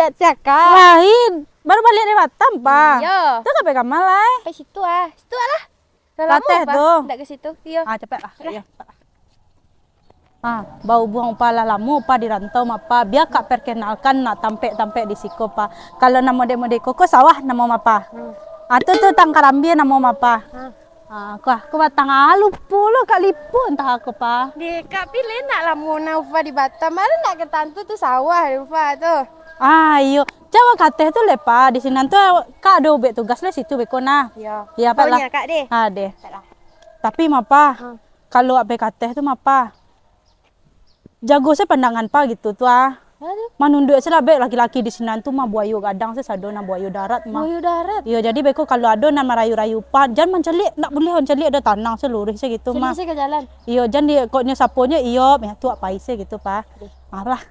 balik cakap. Lain. Baru balik dari Batam, Pak. Iya. Itu sampai ke mana? Sampai situ ah. Situ lah. Latih tu. Ndak ke situ. Iya. Cepet lah. Iya. Bau buang pala lamu pa di rantau mapa biar kak perkenalkan nak tampek di siko pa. Kalau nama mode koko sawah nama mapa. Atau tu tangkarambi nama mapa. Aku batang alu puluh kak lipu entah aku pa. Di kak pilih nak lamu na upa di Batam. Mana nak ke tantu tu sawah upa tu. Iyo. Jawa kate tu lepa di sini tu kak ada ubek tugas le situ beko nah. Iya. Iya pak lah. Kak deh. Deh. Tapi mapa kalau abek kate tu mapa. Jago saya pandangan pa gitu tu manunduk saya labek laki-laki di sini tu mah buayu gadang saya sadona buayu darat mah. Buayu darat. Iya jadi beko kalau ada nama rayu-rayu pa jangan mencelik nak boleh mencelik ada tanang seluruh saya gitu mah. Celik saya ke jalan. Iya jangan di koknya saponya iyo tu apa isi gitu pa. Lah.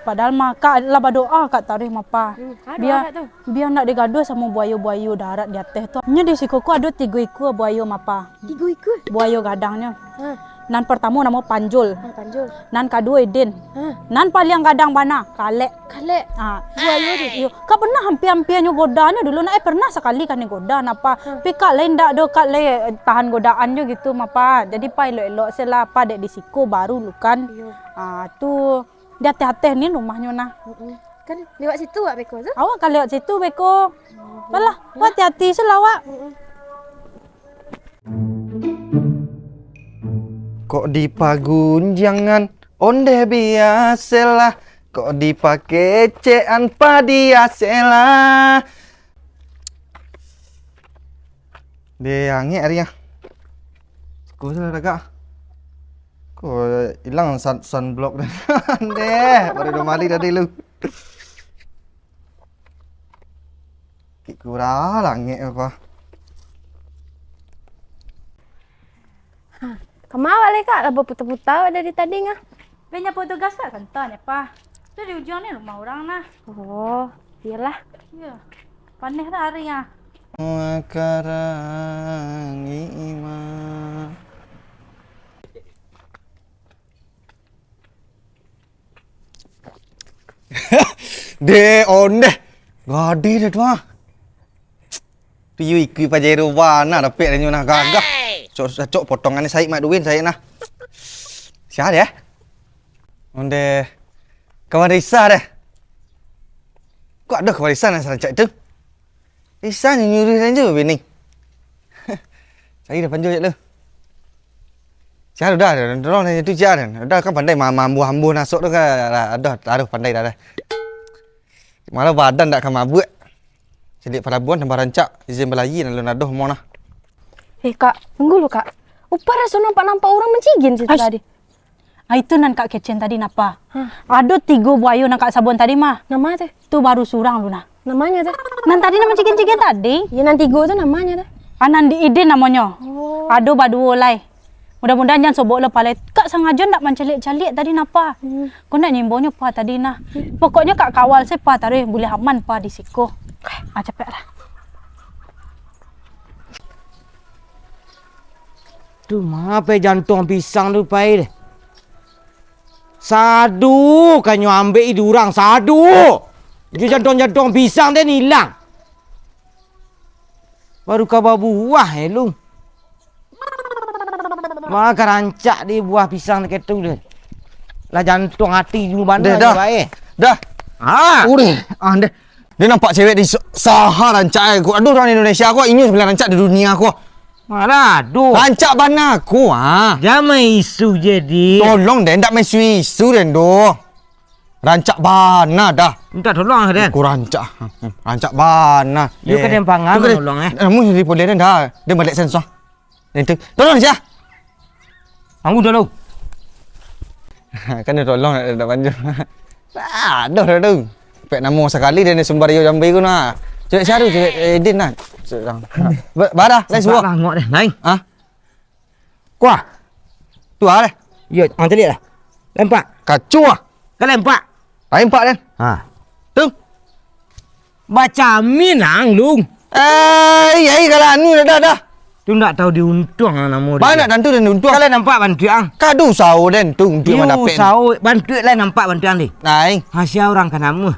Padahal mah kak lah berdoa kak tarik mah pa. Biar nak digaduh sama buayu-buayu darat di atas tu. Nya di sikuku ada 3 ekor buayu mah pa. 3 ekor. Buayu gadangnya. Nan pertama nama Panjul. Panjul. Nan kedua Idin. Nan paling gadang mana? Kalek. Buayu tu. Iyo. Kak pernah hampir-hampirnya godanya dulu nak pernah sekali kan goda napa. Tapi kak lain dak do kak lain tahan godaannya gitu mah pa. Jadi pa elok-elok sela pa dek di siku baru lu kan. Tu dia hati-hati ni rumahnya nah. Kan lewat situ awak beko tu. Awak kan lewat situ beko. Alah, hati-hati selawak. Kok dipagun jangan onde biasalah. Kok dipakai cean padiasalah. Dia angin hari ya. Kau sudah agak. Kok hilang sunblock dah. Deh, baru 2 mali tadi lu. Kurang langit apa. Kemana balik kak? Lah berputar-putar dari tadi ngah. Banyak petugas tak kantor ya pa. Tu di ujung ni rumah orang nah. Oh, iyalah. Iya. Panih dah hari ya. Makarang iman. Deh on deh. Gadi deh tu mah. Piyu ikui pajero wana dapat dia nak gagah. Cok potongannya saya mak duin saya nah. Siapa dia? On deh. Kawan Risa deh. Kok ada kawan Risa nak sarancak tu? Risa nyuruh saja bini. Saya dah panjul je lu. Siapa dah dorong dia tu siapa dah kan pandai mambu-mambu nasuk tu kan ada pandai dah. Malah badan tak kan mabuk. Sedik pelabuhan tambah rancak izin belayi nak nadoh mau nah. Kak, tunggu lu kak. Upah rasa nampak orang mencigin situ tadi. Itu nan kak kecen tadi napa? Ada 3 buayu nan kak sabun tadi mah. Nama tu? Tu baru surang lu nah. Namanya tu? Nan tadi nama cikin-cikin tadi. Ya nan 3 tu namanya tu? Nan di Idin namanya. Aduh baduo lai. Mudah-mudahan jangan sobok lepas lai. Kak sengaja nak mencalik-calik tadi napa? Kau nak nyimbonya pa tadi nah. Pokoknya kak kawal saya pa taruh boleh aman pa di siko. Cepatlah. Tu apa jantung pisang tu pai deh. Sadu kan ambil idurang sadu. Ju jantung pisang dia hilang. Baru kabar buah lu. Maka rancak di buah pisang dekat tu dia. Lah jantung hati dulu mana dah. Dah. Udah. Deh. Dia nampak cewek di Sahara rancak aku. Aduh orang Indonesia aku ini sebenarnya rancak di dunia aku. Mana aduh. Rancak bana aku Jangan isu jadi. Tolong deh ndak main isu deh do. Rancak bana dah. Minta tolong Den. Aku rancak. Rancak bana. You kan pangan tolong Kamu jadi boleh dah. Dia balik sensor. Nanti tolong saja. Aku dulu. Kan dia tolong nak panjang. Aduh dah. Pek nama sekali dia ni sumber yo jambi ku nah. Cewek siapa tu? Cewek Edin nah. Barah, lain semua. Lah ngok deh, lain. Kuah. Tu deh. Ya, angkat dia lah. Lempak. Kacau Kan lempak. Lain pak dan. Tu. Baca minang lung. Ya kalau anu dah. Tu Tu nak tahu diuntung nama dia. Banyak dan tu dan untung. Kalau nampak bantu ang. Kadu sau dan tu untuk mana dapat. Sau bantu lah nampak bantu ang ni. Nai. Hasil orang kan nama.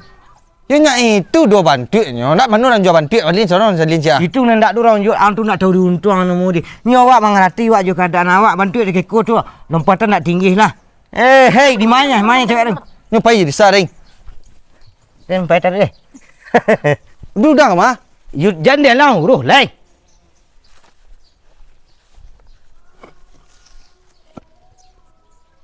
Yo nya itu dua bantunya. Nak mana orang jual bantu balin seorang salin cia. Itu nak dorang jual ang tu nak tahu diuntung nama dia. Ni awak mengerti awak juga keadaan awak bantu dia kekot tu. Lompatan nak tinggi lah. Hei di mana? Mana cewek tu? Nyo pai di saring. Dan pai tadi. Dudang mah. You jangan dia lau, roh lai.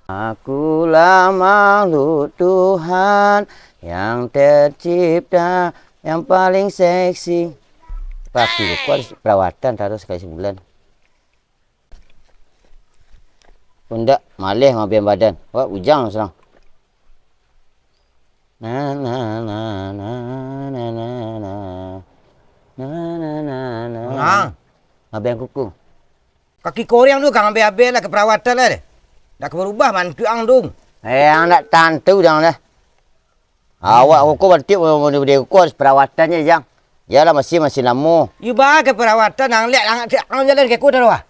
Akulah makhluk Tuhan yang tercipta yang paling seksi. Pasti aku harus perawatan taruh sekali sebulan. Pundak malih ngabian badan. Wah ujang serang. Na na na na na na na na na na na. Ngabian kuku. Kaki korang tu kang ambil lah ke perawatan lah deh. Dah berubah mantu ang dong. Yang nak tantu dah lah. Awak aku berarti dia aku harus perawatannya jang. Yalah masih lama. You bah ke perawatan ang lihat ang jalan ke ku dah wah.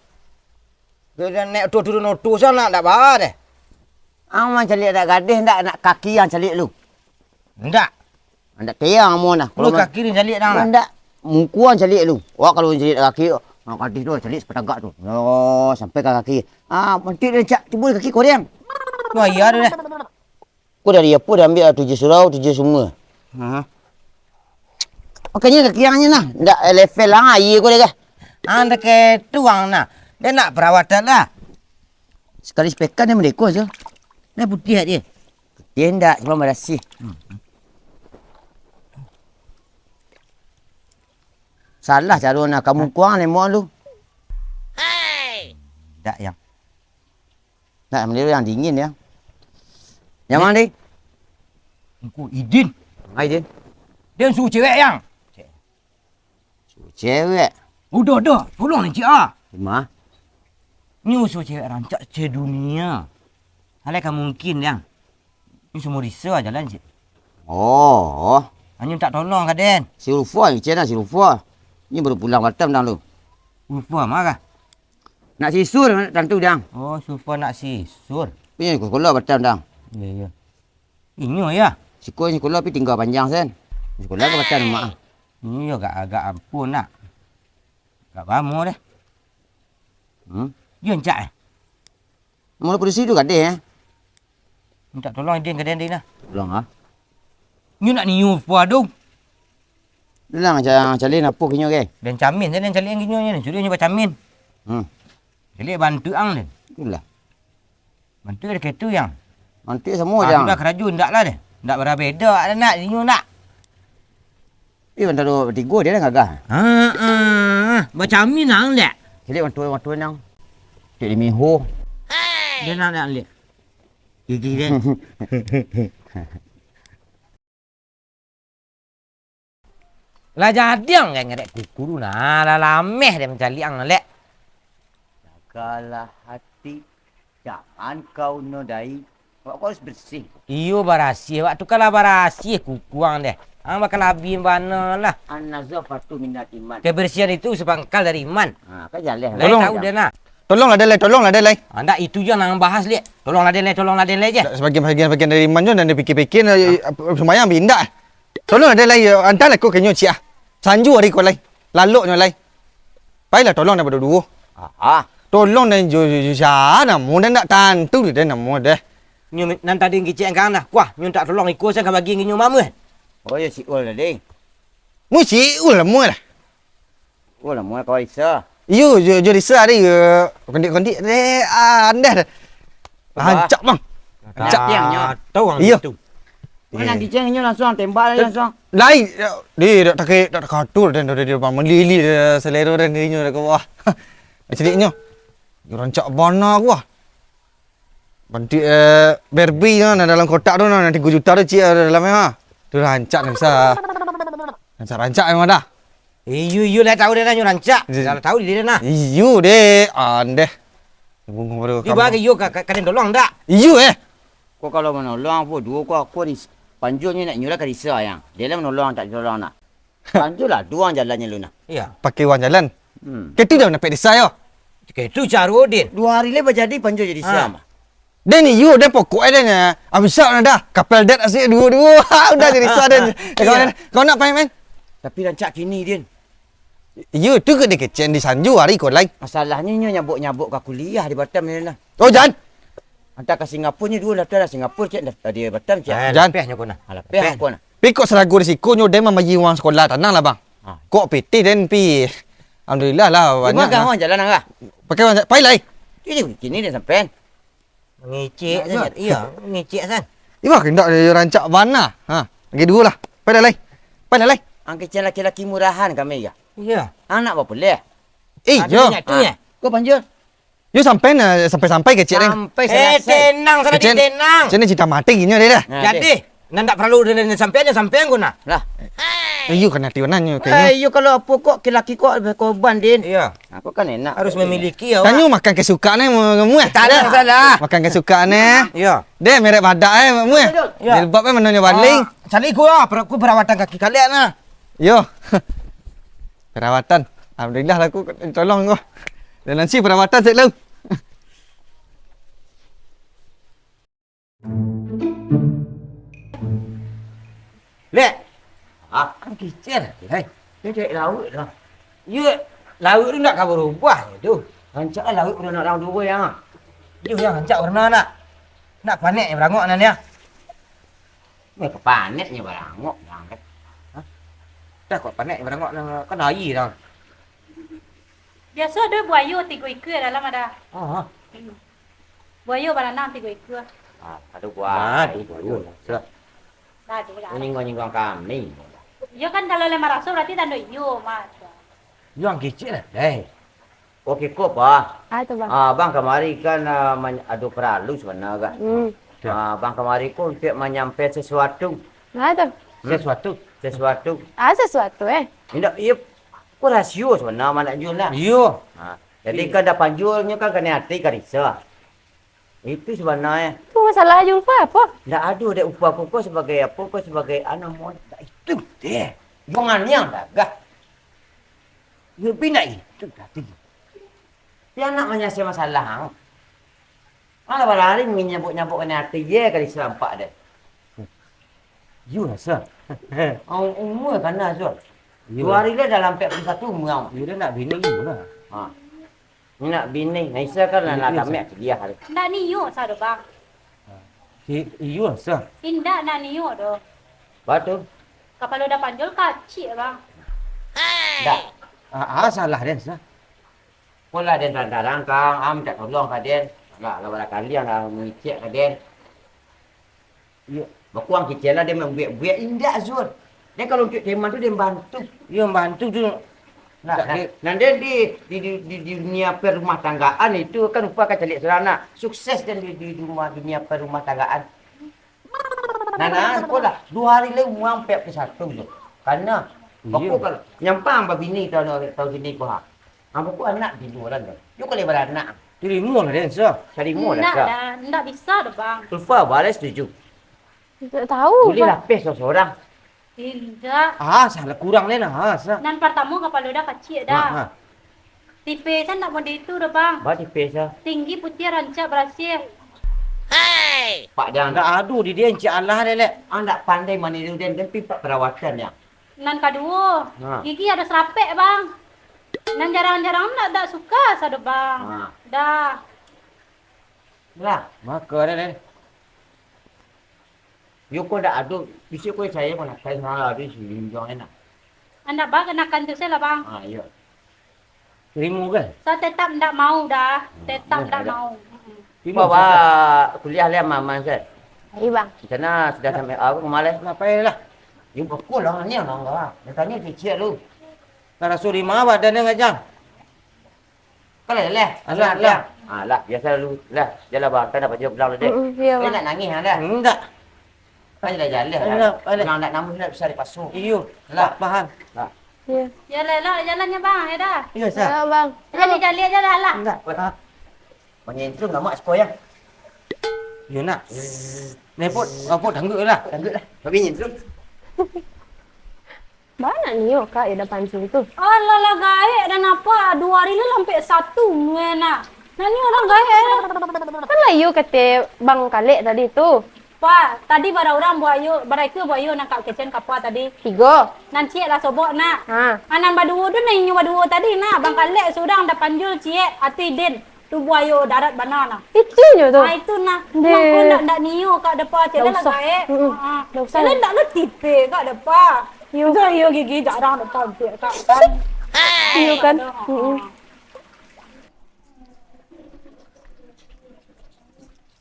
Dia nak turun sana tak bah deh. Ang man calik nak gadis nak kaki yang calik lu. Ndak. Ndak tiang mu nah. Kalau kaki ni calik dah. Ndak. Mukuan calik lu. Wah kalau calik kaki kaki tu calik sepetagak tu. Oh sampai ke kaki. Nanti dia cak timbul kaki korang. Wah iya dah. Aku dari apa dah ambil 7 surau 7 semua. Makanya kaki yang nah. Ndak level lah iya kau dia. Anda ke tuang nah. Dia nak perawatan lah. Sekali spekan dia mereka je. Dia putih dia. Dia ndak cuma bersih. Salah cara nak kamu kuang lemok lu. Hey. Tak yang. Tak meniru yang dingin ya. Yang mana ni? Aku Idin. Idin. Dia suruh cewek yang. Suruh cewek. Udah. Tolong ni cik ah. Mak. Ni suruh cewek rancak sedunia. Halai mungkin yang. Ni semua risau jalan cik. Oh. Hanya tak tolong kaden. Si Rufa ni cik dah si Rufa. Ni baru pulang Batam dah lu. Rufa marah. Nak sisur tentu dah. Oh, Rufa nak sisur. Punya sekolah Batam dah. Ya. Ini ya. Sekolah pi tinggal panjang sen. Sekolah ke Batam mak. Ini agak ampun nak. Gak kamu deh. Dia encak. Mula polisi tu gadis minta tolong dia gadis dia nah. Tolong ah. Ni nak niu puas dong. Dia nak calin apa kinyo ke? Dan camin saya dan calin kinyo ni. Suruh nyoba camin. Jadi bantu ang ni. Itulah. Bantu dia ke tu yang. Bantu semua yang. Sudah kerajun ndak lah deh. Ndak berbeza ada nak kinyo nak. Bantu tiga dia dah gagah. Bercamin ang lek. Jadi bantu nang. Jadi miho. Dia nak lek. Gigi dia. Lah jadiang kan ngerek kuku nah lah lameh dia mencari ang lek. Jagalah hati jangan kau nodai. Awak kau harus bersih. Iyo barasi awak tu kalau barasi kuku ang deh. Ang bakal habis mana lah. An-nazafatu minat iman. Kebersihan itu sepangkal dari iman. Kan jalan. Lai tahu dia nak. Tolonglah dia lai. Anda itu je nak bahas lek. Tolonglah dia lai je. Sebagian dari iman je dan dia fikir-fikir semayang bindak. Tolonglah dia lai antarlah kau kenyo cia. Sanju hari kau lai. Laluknya lai. Baiklah tolong daripada dua. Tolong dan jujur nak mu dan nak tantu dia nak mu deh. Nyu nan tadi ngicek kan dah. Wah, nyu tak tolong ikut saya bagi nyu mama. Oh ya si ul dah ding. Mu si ul lah mu lah. Ul lah mu kau isa. Yo risa ada kondik deh anda. Hancak bang. Hancak tiangnya. Tahu ang itu. Mana ngicek nyu langsung tembak langsung. Lai dia tak katur dan dia melili selera dan dirinya dah ke bawah. Celiknya. Rancak bana aku ah. Bantu Barbie tu dalam kotak tu nanti 3 juta tu cik dalam ha. Tu rancak dah bisa. Rancak memang dah. You lah tahu dia dah rancak. Kalau tahu dia dah. You deh andeh. Bunga baru. You bagi you kalian tolong tak? You Kau kalau menolong apa dua aku di panjulnya nak nyulah ke risa yang. Dia lah menolong tak tolong nak. Panjul lah dua jalannya lu nak. Iya. Pakai wang jalan. Ketu dah nak pek desa yo. Ketu Charudin. 2 hari le berjadi panjo jadi siam. Dan ni you dah pokok ada nya. Abis nak dah. Kapal dat asyik dua-dua. Udah jadi desa dan. Kau nak main? Tapi rancak kini dia. You tu ke dia kecen di Sanju hari kau lain. Masalahnya nyo nyabuk-nyabuk ke kuliah di Batam ni lah. Oh Jan. Hantar ke Singapura ni dua dah Singapura cek dah di Batam cek. Jan. Pehnya kau nak. Alah peh aku nak. Pi kok seragu risiko nyo dia mamayi uang sekolah tenang lah bang. Kok PT dan pi. Alhamdulillah lah banyak. Makan orang jalan angah. Pakai uang pai lai. Kini dia sampai. Ngecek sangat. Iya, ngecek san. Iba kendak dia rancak mana? Ha, lagi dua lah. Pai dah lai. Pai dah lai. Angkat cek laki-laki murahan kami ya. Iya. Anak apa boleh? Yo. Tu ya. Kau panjang. You sampai kecil ni. Sampai selesai. Tenang sana Kecil. tenang. Macam ni cerita mati gini dia dah. Jadi, nak perlu dengan sampean guna. Lah. You kena tiunan you kayaknya. You kalau apa kok laki kok korban din. Iya. Aku kan enak. Harus memiliki ya. Kan you makan kesukaan mu eh. Tak ada salah. Makan kesukaan Iya. Dia merek badak mu eh. Ya. Jilbab menonyo baling. Cari gua, aku perawatan kaki kalian lah. Yo. Perawatan. Alhamdulillah lah aku tolong kau. Dan nanti perawatan saya lu. Lek. Ah, Kan kicir. Hai. dia cek laut dah. You laut tu nak kau berubah tu. Rancak laut pun nak orang dua yang. You yang hancak warna nak. Nak panik yang berangok nan ya. Ni kepanetnya barangok berangkat. Dah kok panik yang berangok nan kan air dah. Biasa ada buaya 3 ekor dalam ada. Ah. Buaya berenang 3 ekor. Ah, ada buah. Aduh, aduh. Sudah. Dah tu dah. Nyinggung kami. Ya kan kalau 500 berarti tanda iyo mas. You yang kicir lah. Hei. Okey kok bah. Tu bang. Bang kemari kan ada perlu sebenarnya kan. Bang kemari pun untuk menyampai sesuatu. Tu. Sesuatu. Sesuatu Tidak, ia pun rasio sebenarnya mana jual lah. You. Jadi kan dah panjulnya kan kena hati kan risau. Itu sebenarnya. Tu masalah Julfa apa? Tak ada dek upah kau sebagai apa, kau sebagai anak modal. Itu deh. Jangannya dah gah. You pindah itu berarti. Dia anak menyelesaikan masalah. Malah berlari menyabuk-nyabuk kena hati ye kali serampak deh. You rasa. Umur kan lah Zul. You 2 hari dah dalam 41 umur. You dah nak bini you lah. Ni nak bini. Aisyah kan nak tamat dia hari. Nak niyo sado bang. You rasa. Indah nak niyo doh. Betul. Kapal udah panjul kacik bang. Tak. Salah dan sah. Pula dia tarang kang, tak tolong ka den. Lah kali yang mengicek ka den. You Bakuang kecil lah dia membuat indah Zul. Dia kalau untuk teman tu dia bantu. you bantu tu. Dan dia di dunia perumah tanggaan itu kan rupa kan celik serana. Sukses dan di dunia perumah tanggaan. Nah, pula 2 hari lagi muang 41 tu. Karena baku kalau nyampang babini tahu sini ko ha. Baku anak di luar kan. You kalau beranak. Dirimu lah dan sah. Cari mu Nak dah. dah, nak bisa doh bang. Ulfa boleh setuju. Tak tahu. Boleh lapis seorang. Tidak. Salah kurang ni lah. Sah. Nan pertama kapal udah kacik dah. Tipe kan nak model itu doh bang. Ba dipesa. Tinggi putih rancak berhasil. Pak jangan Tak adu di dia encik Allah dia lek. anda pandai meniru dan pipa perawatan ya. Nan kedua, Ha. gigi ada serapek bang. Nan jarang-jarang nak tak suka sado bang. Ha. Dah. Lah, Maka dia. you ko dah adu, bisa ko saya ko nak saya salah di sini jangan enak. Anda bang kenakan tu saya lah bang. Ya. Dirimu kan? Saya tetap tidak mau dah. Tetap tidak mau. Bawa kuliah le mama saya. Iya bang. Di sana sudah sampai aku kemarin. Nak payah lah. You betul lah ni orang enggak. Dia tanya kecil lu. Nak rasul lima badan dia ngajang. Kalau le. Alah, lah. Lah, biasa lu. Lah, jalan bang, tak dapat jawab belang dek. Iya Kau bang. nak nangis anda? Enggak. Kan dah jalan. Alah, alah. Kalau nak namun nak besar di pasuk. Iyo. Lah faham. Iya. Ya lah, jalannya bang. Ya dah. Iya sah. Ya bang. Jali aja dah lah. Enggak. Menyentrum nama sekolah. Yo nak. Nepot, ngapot dangguk lah. Lanjutlah. Tapi nyentrum. Mana nih yo kak ya depan situ? Alah lah gaek dan apa 2 hari lah sampai 1 nak. Nani orang gaek. Kan lah yo kata bang Kalek tadi tu. Pak, tadi bara orang buat yo, bara itu buat yo nak kitchen kapwa tadi. 3. Nan ciek lah sobok nak. Ha. Anan baduo tu na inyo baduo tadi nak. Bang Kalek surang dah panjul ciek ati din. Tu buat yo darat banana. Itu je tu. Ah itu nah. Deh. Mak pun nak niyo kat depan ciek Tak lah usah. gaek. Ha. Tak usah. Lah nak lu tipe kat depan. Yo yo gigi jarang depan ciek kat kan. Iyo kan.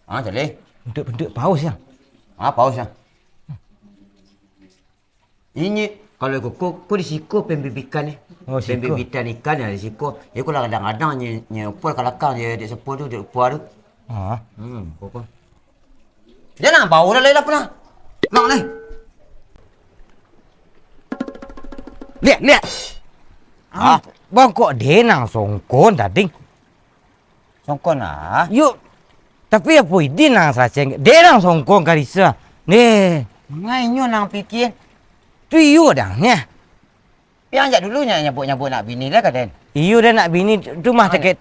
Calik. Bentuk paus ya. Paus ya. Ini kalau kau di siko pembibikan ni. Oh, siko. Pembibitan ikan ya di siko. Ya kau kadang-kadang ni upur kalakang dia sepuluh tu dia upur tu. Ah. Kau. Jangan bau dah lah pernah. Nak leh. Lihat. Bang kok dia nang songkon tadi. Songkon ah. Yuk. Tapi apa ini nang saceng? Dia nang songkon karisa. Nih. Ngainyo nang fikir. Tu iyo dah ni. Yang dulu nyabuk-nyabuk nak bini lah kaden. Iyo dah nak bini tu mah cakap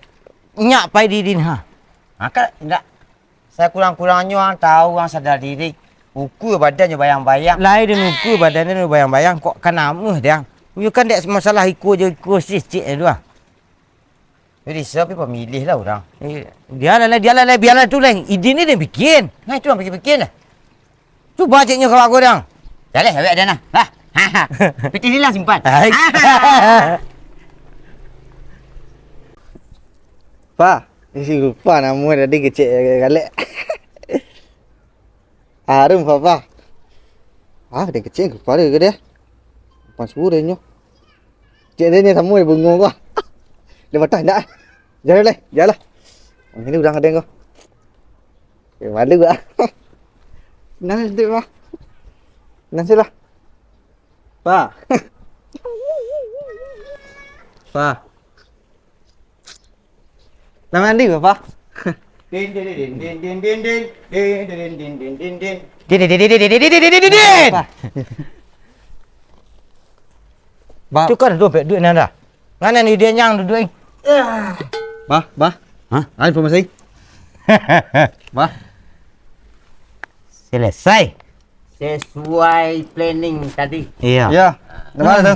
nyak pai di din ha. Maka tidak. Saya kurang-kurangnya tahu orang sadar diri. Ukur badannya bayang-bayang. Lai dan ukur badannya bayang-bayang kok kan nama dia. You kan dek masalah ikut je ikut cik tu ah. Jadi siapa pemilih lah orang. Dia lah biarlah tu lah. Ide ni dia bikin. Nah itu yang bikin-bikin lah. Cuba ciknya kau aku dah. Dah awak ada nah. Lah. Piti ni lah simpan. Pa, isi lupa nama tadi kecil galak. Harum papa. Dia kecil ke pada ke dia? Pas suruh nyo. Cik dia ni sama bengong kau. Dia patah tak? Jalan. Ini udang ada kau. Malu ah. Nang dia pa. Nang sila. Pa. Pa. Nak mandi ke pa? Din. Tu kan duit nanda. Mana ni dia yang duit? Ba. Hah? Ada informasi? Ba. Selesai. Sesuai planning tadi. Iya. Ya. Mana tu?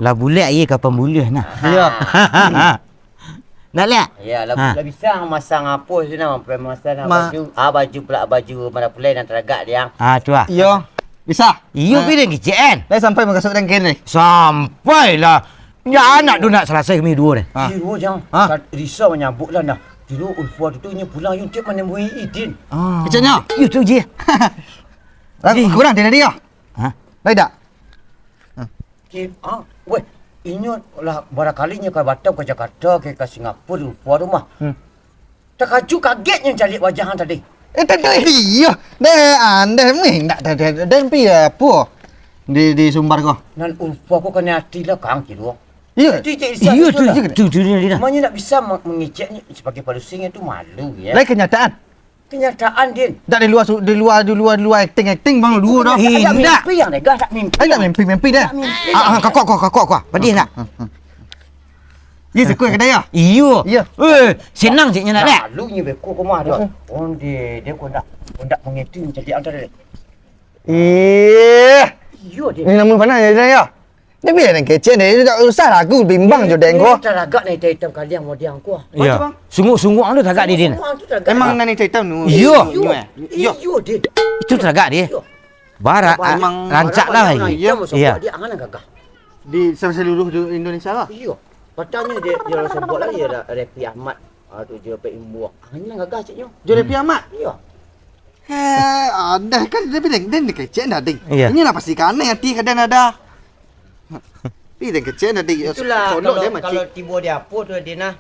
Lah bulat ye kapan bulah nah. Ya. Nak lihat? Ya, lah bisa masang apa tu nak masang baju. Baju pula baju mana pula dan teragak dia. Tu ah. Ya. Bisa. Iyo pilih kecil. Dah sampai masuk dan ken ni. Sampailah. Ya anak tu nak selesai kami dua ni. Dulu jangan. Risau menyambut lah dah. Dulu Ulfa tu nya pulang yang tiap mana boleh idin. Kecilnya. You tu je. Kurang dia dia. Baik tak? Weh, ini lah barakalinya ke Batam ke Jakarta ke Singapura Ulfa tu mah. Terkejut kagetnya cari wajah hang tadi. Iya. Dah anda meh nak dah pi apa? Di sumbar kau. Dan Ulfa kau kena hati lah kang kira. Iya. Iyo tu dia. Namanya tak bisa mengeceknya sebagai palusing itu malu ya. Lain kenyataan. Kenyataan Din. Tak di luar acting bang dua dah. Tak mimpi yang negah tak mimpi. Tak mimpi dah. Kau. Padih nak. Ya sekoi kedai ah. Iyo. Ya. Senang je nak lihat. Malunya beko kau mah dah. Dia kau nak mengeting jadi antara. Iyo dia. Ni nama mana ya? Dia biar yang kecil ni, tak usah aku bimbang je deng kau. Teragak ni hitam kalian mau diang kau. Ya. Sungguh tu tagak dia. Emang nani hitam nu. Iyo. Iyo dia. Itu tagak dia. Barak rancak lah. Iya. Iya. Dia angan gagah. Di seluruh Indonesia lah. Iyo. Patanya dia sebut lagi ada Repi Ahmad. Tu dia pe imbuak. Angan gagah ciknya. Jadi piamat. Iyo. Ada kan dia bilang dia kecil dah ding. Iya. Ini lah pasti kan hati kadang ada. Dia kecil dah ding. Itulah dia kalau tiba dia apa tu dia nah.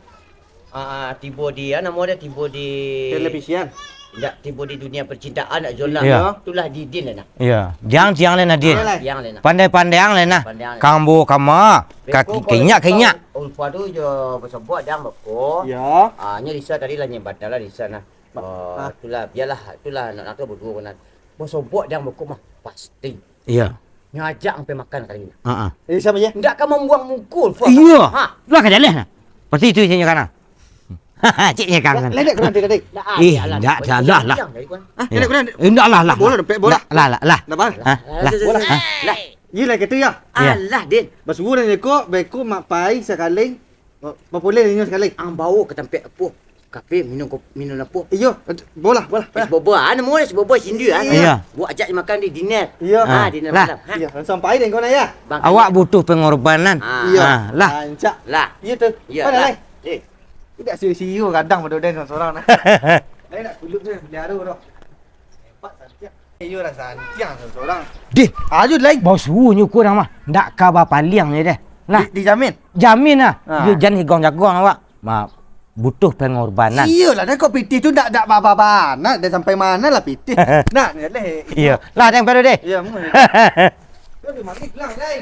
Tiba dia nama dia tiba di televisian. Tak tiba di dunia percintaan nak Zola. Ya. Itulah Didin lah. Ya. Jiang lain Nadin. Yang lain. Pandai-pandai yang lain nah. Kambo kama. Kaki kenyak. Ulfa tu je bersebut dia beko. Ya. Nya Risa tadi lah nyebat lah Risa nah. Itulah biarlah itulah nak berdua kan. Bersebut dia beko mah pasti. Ya. Ngajak sampai makan kali ni. Ha. Siapa je? Ndak kan membuang mukul. Fuad. Iya. Ha. Lah kan jalan. Pasti itu ciknya kan. Ciknya kangen. Ledek kau nanti kadek. Enggak salah lah. Ledek kau nanti. Enggak lah. Bola dempet bola. Lah. Dah bang. Ha. Bola. Lah. Ye lah kata ya. Alah, Din. Basuh dan ekor, beko mak pai sekali. Popular ni sekali. Ang bau ke tempat apa? Kafe minum apa? Iyo, bola. Es boba. Ana mau es boba sindu ah. Iya. Buat ajak makan di dinner. Iya. Ha, dinner Lah. malam. Ha. Iya, sampai dan kau nak ya. Bang, Awak butuh pengorbanan. Ah. Lah. Lancak. Lah. Ya tu. Ya. Mana Lah. lai? Tidak siu-siu kadang pada dan seorang nah. Lai nak kuluk tu pelihara tu. Hebat santiang. Iyo dah santiang seorang. Dih, Ajud lai. bau suruhnya kurang mah. Ndak khabar paliang ni deh. Lah, Dijamin. jamin lah. Ah. You jangan higong-jagong awak. Butuh pengorbanan. Iyalah dah kau pitih tu dak baba nak dah sampai mana lah pitih. Nak ni leh. Iya. Lah jangan pada deh. Ya, mu. Kau di mandi kelang lai.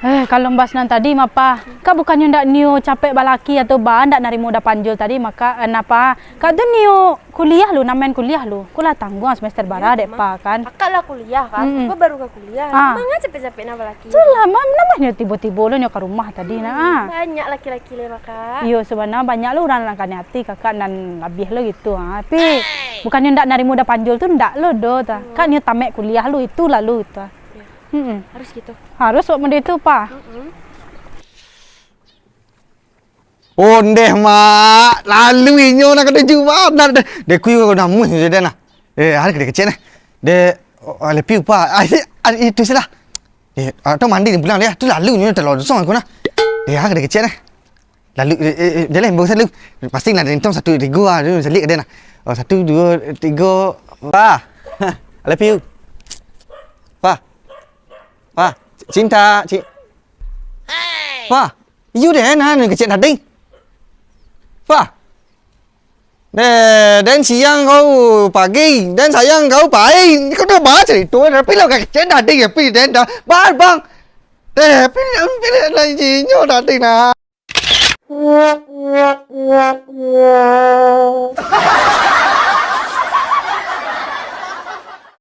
Kalau mbas nan tadi mapa, kak bukannya ndak niu capek balaki atau ba ndak narimo da panjul tadi maka napa? Kak tu niu kuliah lu, namain kuliah lu. Kula tanggung semester bara dek pa kan. Akak lah kuliah kan. Kau baru ke kuliah. Ah. Mana capek-capek nak laki. Sulah namanya tiba-tiba lu nyo ke rumah tadi nah. Banyak laki-laki le maka. Iyo sebenarnya banyak lu orang kan hati kakak nan lebih lo gitu tapi bukannya ndak narimo da panjul tu ndak lo do ta. Kak niu tamek kuliah lu itu lalu itu. Harus gitu. Harus buat benda itu pa. Ondeh mak, lalu inyo nak kena jumpa nak de kuyu kau namu je dah nah. Hari kena kecil nah. De lepi pa. Itu salah. Tu mandi ni pulang dia. Tu lalu inyo terlalu song aku nah. Hari kena kecil nah. Lalu jalan bagus lalu. Pasti nak rentong 1 2 tu selik dia nah. 1 2 3 pa. I love you. Pa. Pa, cinta, Pa, you deh nah ni kecil tadi. Pa. Dan siang kau pagi dan sayang kau pagi. Kau dah baca itu tapi lo kecil tadi ya pi dan dah bang. Tapi lagi nyo tadi nah.